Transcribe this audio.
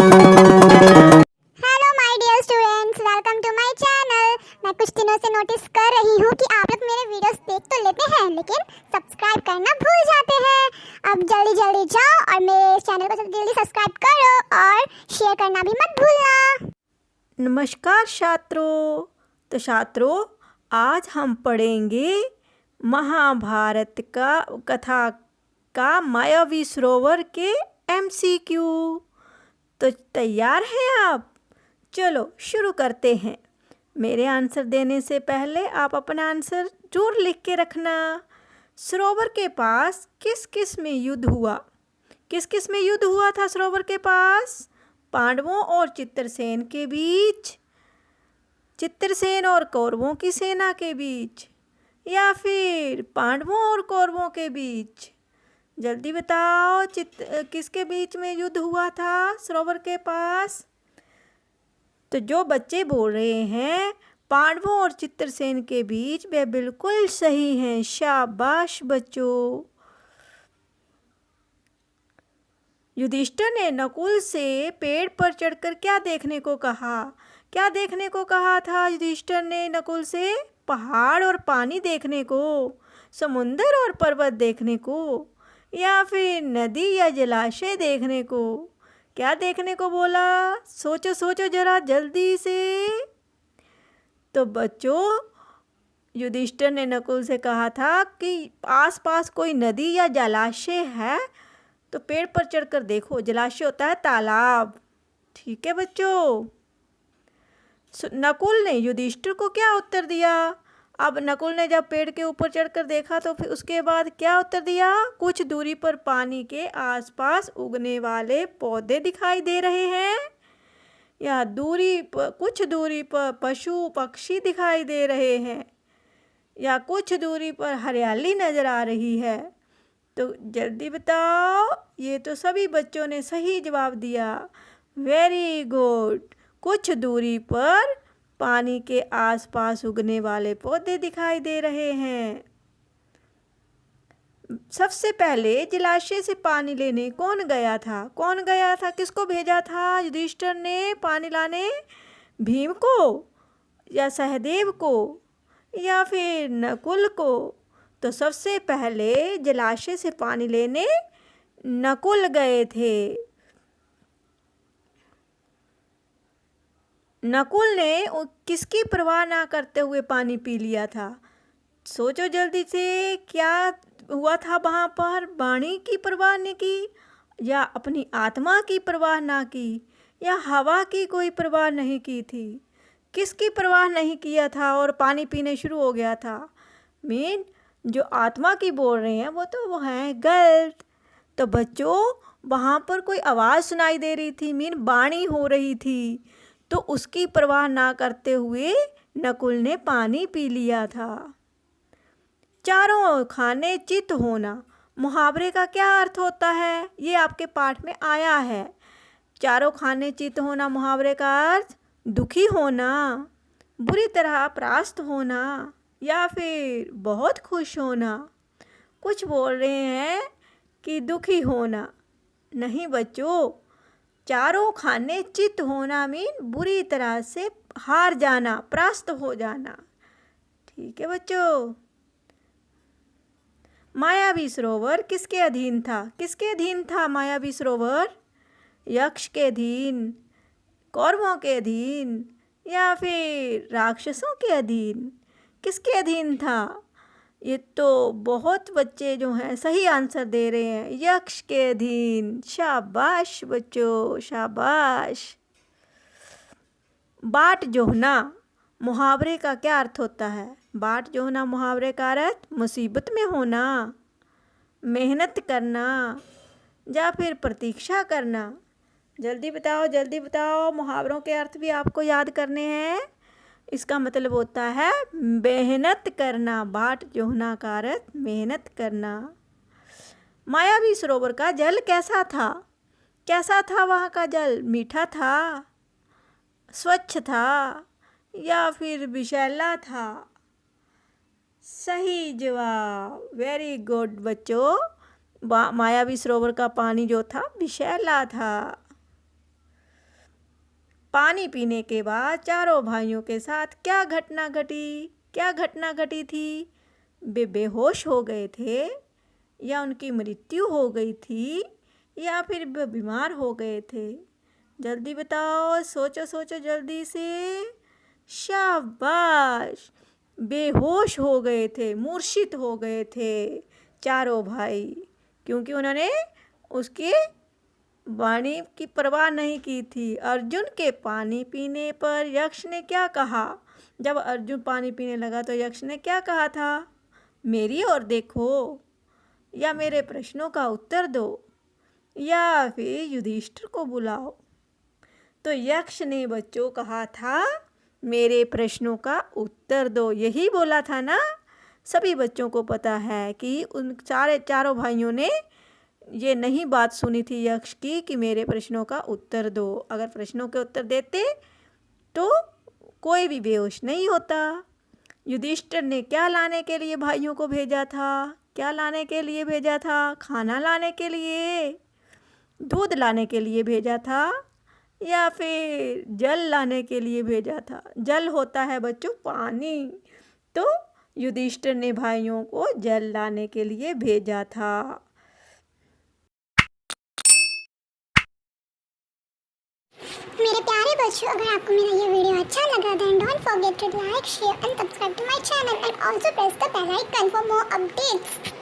Hello my dear students, welcome to my channel. मैं कुछ दिनों से नोटिस कर रही हूँ कि आप लोग मेरे वीडियोस देख तो लेते हैं लेकिन सब्सक्राइब करना भूल जाते हैं। अब जल्दी जल्दी जाओ और मेरे चैनल को जल्दी जल्दी सब्सक्राइब करो और शेयर करना भी मत भूलना। नमस्कार छात्रों। तो छात्रों, आज हम पढ़ेंगे महाभारत का कथा का मायावी सरोवर के MCQ। तो तैयार हैं आप? चलो शुरू करते हैं। मेरे आंसर देने से पहले आप अपना आंसर जरूर लिख के रखना। सरोवर के पास किस किस में युद्ध हुआ? किस किस में युद्ध हुआ था सरोवर के पास? पांडवों और चित्रसेन के बीच, चित्रसेन और कौरवों की सेना के बीच, या फिर पांडवों और कौरवों के बीच? जल्दी बताओ, किसके बीच में युद्ध हुआ था सरोवर के पास? तो जो बच्चे बोल रहे हैं पांडवों और चित्रसेन के बीच, वे बिल्कुल सही हैं। शाबाश बच्चों। युधिष्ठिर ने नकुल से पेड़ पर चढ़कर क्या देखने को कहा? क्या देखने को कहा था युधिष्ठिर ने नकुल से? पहाड़ और पानी देखने को, समुंदर और पर्वत देखने को, या फिर नदी या जलाशय देखने को? क्या देखने को बोला? सोचो सोचो जरा जल्दी से। तो बच्चों, युधिष्ठिर ने नकुल से कहा था कि आसपास कोई नदी या जलाशय है तो पेड़ पर चढ़कर देखो। जलाशय होता है तालाब। ठीक है बच्चों। नकुल ने युधिष्ठिर को क्या उत्तर दिया? अब नकुल ने जब पेड़ के ऊपर चढ़कर देखा तो फिर उसके बाद क्या उत्तर दिया? कुछ दूरी पर पानी के आसपास उगने वाले पौधे दिखाई दे रहे हैं, या कुछ दूरी पर पशु पक्षी दिखाई दे रहे हैं, या कुछ दूरी पर हरियाली नजर आ रही है? तो जल्दी बताओ। ये तो सभी बच्चों ने सही जवाब दिया। Very good. कुछ दूरी पर पानी के आसपास उगने वाले पौधे दिखाई दे रहे हैं। सबसे पहले जलाशय से पानी लेने कौन गया था? कौन गया था? किसको भेजा था युधिष्ठिर ने पानी लाने? भीम को, या सहदेव को, या फिर नकुल को? तो सबसे पहले जलाशय से पानी लेने नकुल गए थे। नकुल ने किसकी परवाह ना करते हुए पानी पी लिया था? सोचो जल्दी से। क्या हुआ था वहाँ पर? वाणी की परवाह नहीं की, या अपनी आत्मा की परवाह ना की, या हवा की कोई परवाह नहीं की थी? किसकी परवाह नहीं किया था और पानी पीने शुरू हो गया था? मीन जो आत्मा की बोल रहे हैं वो है गलत। तो बच्चों, वहाँ पर कोई आवाज़ सुनाई दे रही थी, मीन वाणी हो रही थी, तो उसकी परवाह ना करते हुए नकुल ने पानी पी लिया था। चारों खाने चित होना मुहावरे का क्या अर्थ होता है? ये आपके पाठ में आया है। चारों खाने चित होना मुहावरे का अर्थ दुखी होना, बुरी तरह परास्त होना, या फिर बहुत खुश होना। कुछ बोल रहे हैं कि दुखी होना। नहीं बच्चों, चारों खाने चित होना मीन बुरी तरह से हार जाना, परास्त हो जाना। ठीक है बच्चों। मायावी सरोवर किसके अधीन था? किसके अधीन था मायावी सरोवर? यक्ष के अधीन, कौरवों के अधीन, या फिर राक्षसों के अधीन? किसके अधीन था? ये तो बहुत बच्चे जो हैं सही आंसर दे रहे हैं, यक्ष के अधीन। शाबाश बच्चों, शाबाश। बाट जोहना मुहावरे का क्या अर्थ होता है? बाट जोहना मुहावरे का अर्थ मुसीबत में होना, मेहनत करना, या फिर प्रतीक्षा करना। जल्दी बताओ जल्दी बताओ। मुहावरों के अर्थ भी आपको याद करने हैं। इसका मतलब होता है मेहनत करना। बाट जोहना का अर्थ मेहनत करना। मायावी सरोवर का जल कैसा था? कैसा था वहाँ का जल? मीठा था, स्वच्छ था, या फिर विषैला था? सही जवाब। वेरी गुड बच्चों। मायावी सरोवर का पानी जो था विषैला था। पानी पीने के बाद चारों भाइयों के साथ क्या घटना घटी थी? वे बेहोश हो गए थे, या उनकी मृत्यु हो गई थी, या फिर वे बीमार हो गए थे? जल्दी बताओ, सोचो सोचो जल्दी से। शाबाश, बेहोश हो गए थे, मूर्छित हो गए थे चारों भाई, क्योंकि उन्होंने उसके वाणी की परवाह नहीं की थी। अर्जुन के पानी पीने पर यक्ष ने क्या कहा? जब अर्जुन पानी पीने लगा तो यक्ष ने क्या कहा था? मेरी ओर देखो, या मेरे प्रश्नों का उत्तर दो, या फिर युधिष्ठिर को बुलाओ। तो यक्ष ने बच्चों कहा था, मेरे प्रश्नों का उत्तर दो। यही बोला था ना? सभी बच्चों को पता है कि उन चारों भाइयों ने ये नहीं बात सुनी थी यक्ष की कि मेरे प्रश्नों का उत्तर दो। अगर प्रश्नों के उत्तर देते तो कोई भी बेहोश नहीं होता। युधिष्ठिर ने क्या लाने के लिए भाइयों को भेजा था? क्या लाने के लिए भेजा था? खाना लाने के लिए, दूध लाने के लिए भेजा था, या फिर जल लाने के लिए भेजा था? जल होता है बच्चों पानी, तो युधिष्ठिर ने भाइयों को जल लाने के लिए भेजा था। मेरे प्यारे बच्चों, अगर आपको मेरा ये वीडियो अच्छा लगा then don't forget to like, share and subscribe to my channel and also press the bell icon for more updates.